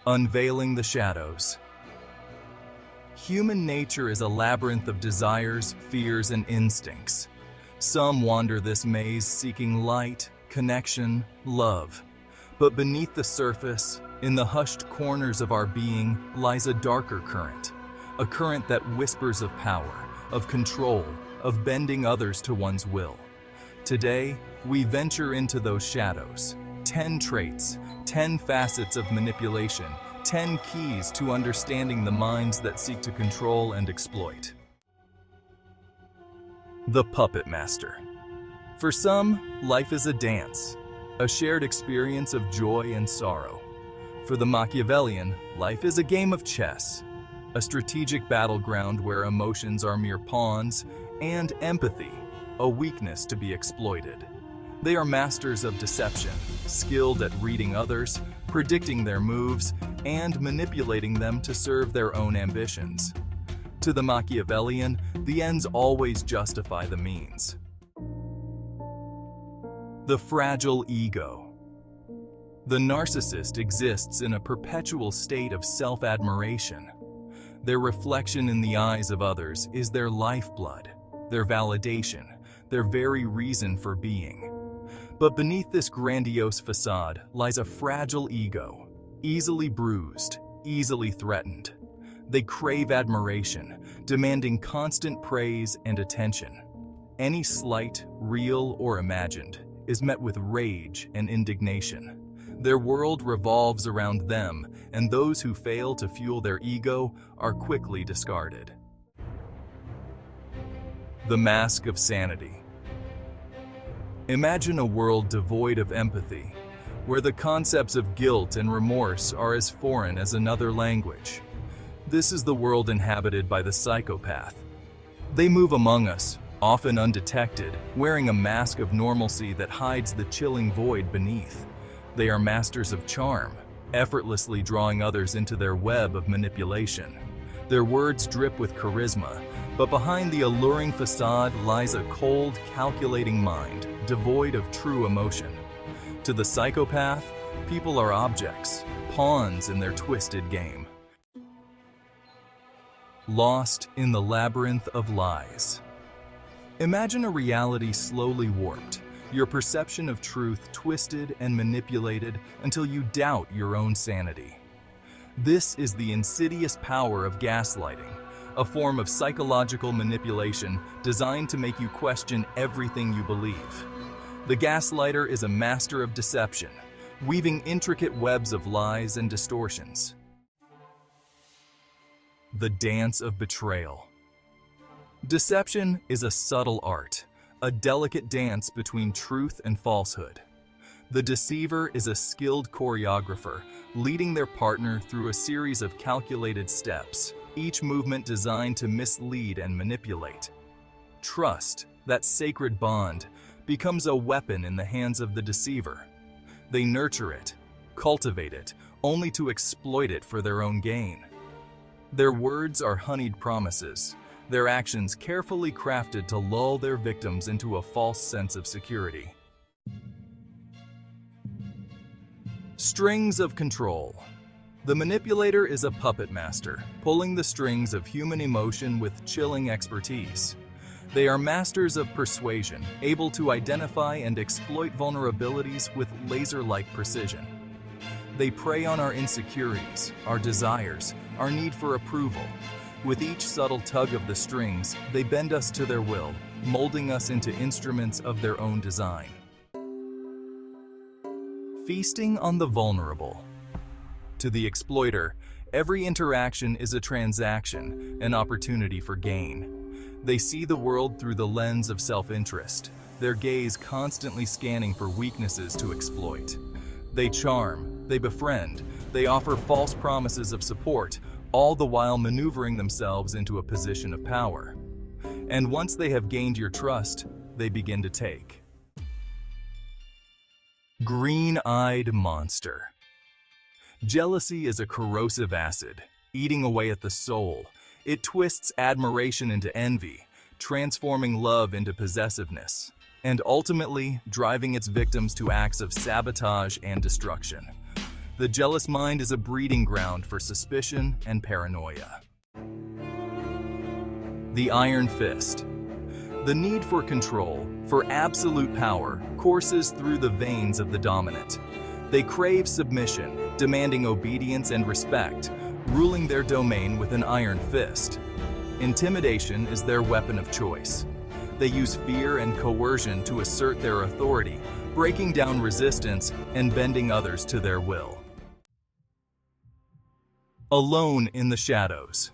Unveiling the shadows. Human nature is a labyrinth of desires, fears, and instincts. Some wander this maze seeking light, connection, love. But beneath the surface, in the hushed corners of our being, lies a darker current. A current that whispers of power, of control, of bending others to one's will. Today, we venture into those shadows. 10 traits, 10 facets of manipulation, 10 keys to understanding the minds that seek to control and exploit. The Puppet Master. For some, life is a dance, a shared experience of joy and sorrow. For the Machiavellian, life is a game of chess, a strategic battleground where emotions are mere pawns, and empathy, a weakness to be exploited. They are masters of deception, skilled at reading others, predicting their moves, and manipulating them to serve their own ambitions. To the Machiavellian, the ends always justify the means. The fragile ego. The narcissist exists in a perpetual state of self-admiration. Their reflection in the eyes of others is their lifeblood, their validation, their very reason for being. But beneath this grandiose facade lies a fragile ego, easily bruised, easily threatened. They crave admiration, demanding constant praise and attention. Any slight, real or imagined, is met with rage and indignation. Their world revolves around them, and those who fail to fuel their ego are quickly discarded. The mask of sanity. Imagine a world devoid of empathy, where the concepts of guilt and remorse are as foreign as another language. This is the world inhabited by the psychopath. They move among us, often undetected, wearing a mask of normalcy that hides the chilling void beneath. They are masters of charm, effortlessly drawing others into their web of manipulation. Their words drip with charisma, but behind the alluring facade lies a cold, calculating mind, devoid of true emotion. To the psychopath, people are objects, pawns in their twisted game. Lost in the labyrinth of lies. Imagine a reality slowly warped, your perception of truth twisted and manipulated until you doubt your own sanity. This is the insidious power of gaslighting, a form of psychological manipulation designed to make you question everything you believe. The gaslighter is a master of deception, weaving intricate webs of lies and distortions. The dance of betrayal. Deception is a subtle art, a delicate dance between truth and falsehood. The deceiver is a skilled choreographer, leading their partner through a series of calculated steps, each movement designed to mislead and manipulate. Trust, that sacred bond, becomes a weapon in the hands of the deceiver. They nurture it, cultivate it, only to exploit it for their own gain. Their words are honeyed promises, their actions carefully crafted to lull their victims into a false sense of security. Strings of control. The manipulator is a puppet master, pulling the strings of human emotion with chilling expertise. They are masters of persuasion, able to identify and exploit vulnerabilities with laser-like precision. They prey on our insecurities, our desires, our need for approval. With each subtle tug of the strings, they bend us to their will, molding us into instruments of their own design. Feasting on the vulnerable. To the exploiter, every interaction is a transaction, an opportunity for gain. They see the world through the lens of self-interest, their gaze constantly scanning for weaknesses to exploit. They charm, they befriend, they offer false promises of support, all the while maneuvering themselves into a position of power. And once they have gained your trust, they begin to take. Green-eyed monster. Jealousy is a corrosive acid, eating away at the soul. It twists admiration into envy, transforming love into possessiveness, and ultimately driving its victims to acts of sabotage and destruction. The jealous mind is a breeding ground for suspicion and paranoia. The iron fist. The need for control, for absolute power, courses through the veins of the dominant. They crave submission, demanding obedience and respect, ruling their domain with an iron fist. Intimidation is their weapon of choice. They use fear and coercion to assert their authority, breaking down resistance and bending others to their will. Alone in the shadows.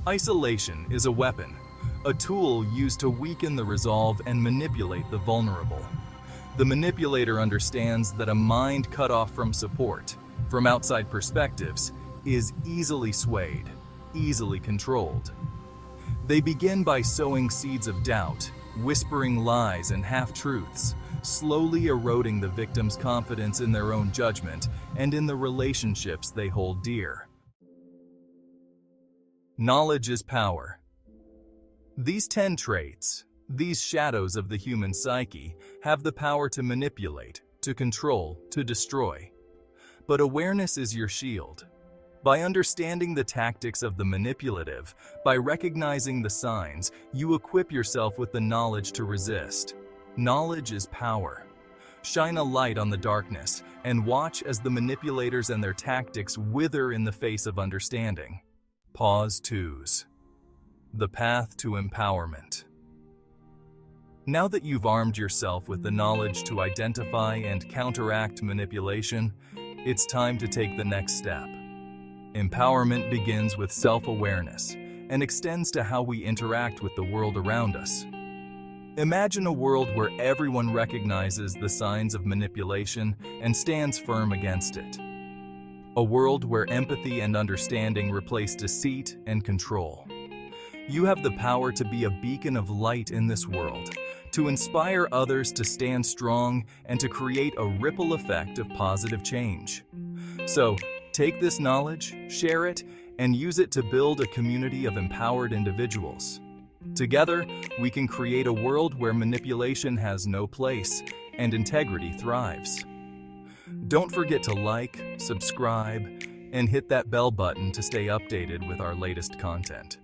Isolation is a weapon, a tool used to weaken the resolve and manipulate the vulnerable. The manipulator understands that a mind cut off from support, from outside perspectives, is easily swayed, easily controlled. They begin by sowing seeds of doubt, whispering lies and half-truths, slowly eroding the victim's confidence in their own judgment and in the relationships they hold dear. Knowledge is power. These 10 traits, these shadows of the human psyche, have the power to manipulate, to control, to destroy. But awareness is your shield. By understanding the tactics of the manipulative, by recognizing the signs, you equip yourself with the knowledge to resist. Knowledge is power. Shine a light on the darkness and watch as the manipulators and their tactics wither in the face of understanding. Pause 2s. The path to empowerment. Now that you've armed yourself with the knowledge to identify and counteract manipulation, it's time to take the next step. Empowerment begins with self-awareness and extends to how we interact with the world around us. Imagine a world where everyone recognizes the signs of manipulation and stands firm against it. A world where empathy and understanding replace deceit and control. You have the power to be a beacon of light in this world, to inspire others to stand strong and to create a ripple effect of positive change. So, take this knowledge, share it, and use it to build a community of empowered individuals. Together, we can create a world where manipulation has no place and integrity thrives. Don't forget to like, subscribe, and hit that bell button to stay updated with our latest content.